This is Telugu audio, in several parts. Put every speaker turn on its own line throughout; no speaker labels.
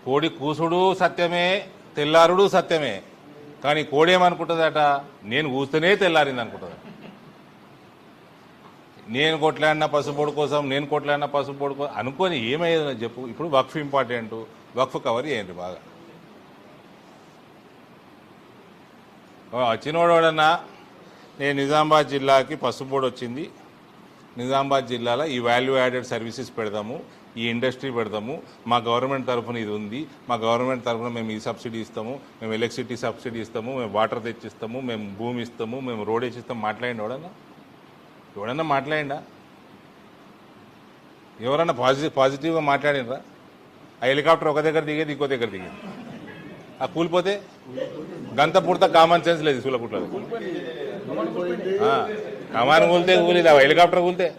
కోడి కూసుడు సత్యమే, తెల్లారుడు సత్యమే. కానీ కోడి ఏమనుకుంటుందట, నేను కూస్తేనే తెల్లారింది అనుకుంటుంది. నేను కొట్లాడిన పసుపోడు కోసం, నేను కొట్లాడిన పసుపోడు కోసం అనుకొని ఏమయ్యేదో చెప్పు. ఇప్పుడు వక్ఫ్ ఇంపార్టెంట్, వక్ఫ్ కవర్ చేయండి బాగా. వచ్చినోడన్నా నేను నిజామాబాద్ జిల్లాకి పసుపోడు వచ్చింది, నిజామాబాద్ జిల్లాలో ఈ వాల్యూ యాడెడ్ సర్వీసెస్ పెడదాము, ఈ ఇండస్ట్రీ పెడదాము, మా గవర్నమెంట్ తరఫున ఇది ఉంది, మా గవర్నమెంట్ తరఫున మేము ఈ సబ్సిడీ ఇస్తాము, మేము ఎలక్ట్రిసిటీ సబ్సిడీ ఇస్తాము, మేము వాటర్ తెచ్చిస్తాము, మేము భూమి ఇస్తాము, మేము రోడ్ వేసిస్తాం. మాట్లాడండి ఎవడన్నా మాట్లాడిండా? ఎవరన్నా పాజిటివ్గా మాట్లాడినరా? ఆ హెలికాప్టర్ ఒక దగ్గర దిగేది, ఇంకో దగ్గర దిగేది. ఆ కూలిపోతే గంత పూర్త కామన్ సెన్స్ లేదు సూలపుట్ల. కమాన్ కూలితే కూలిది, హెలికాప్టర్ కూలితే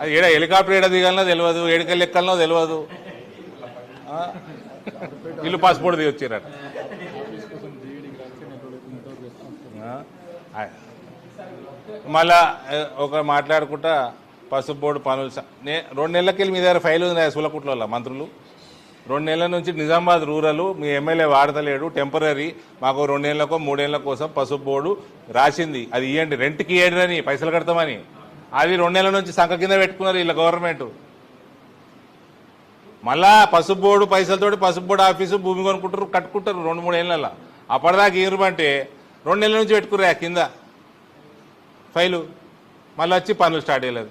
అది ఏడ హెలికాప్టర్ ఏడ దిగాలనో తెలియదు, ఏడుకెళ్ళి ఎక్కాలనో తెలియదు. ఇల్లు పాస్పోర్ట్ దిగి వచ్చారట. మళ్ళా ఒక మాట్లాడుకుంటా పసుపు బోర్డు పనులు 2 నెలలకెళ్ళి మీ దగ్గర ఫైల్ ఉంది సూలకుట్ల మంత్రులు. 2 నెలల నుంచి నిజామాబాద్ రూరల్ మీ ఎమ్మెల్యే వాడతలేడు, టెంపరీ, మాకు 2 నెలలకో 3 నెలల కోసం పసుపు బోర్డు రాసింది, అది ఇవ్వండి, రెంట్కి ఇవ్వండి అని, పైసలు కడతామని. అది 2 నెలల నుంచి సంఖ కింద పెట్టుకున్నారు వీళ్ళ గవర్నమెంట్. మళ్ళా పసుపు బోర్డు పైసలతోటి పసుపు బోర్డు ఆఫీసు భూమి కొనుక్కుంటారు, కట్టుకుంటారు 2-3 ఏళ్ళ. అప్పటిదాకా ఇవ్వమంటే 2 నెలల నుంచి పెట్టుకుర్రా కింద ఫైలు, మళ్ళీ వచ్చి పనులు స్టార్ట్ చేయలేదు.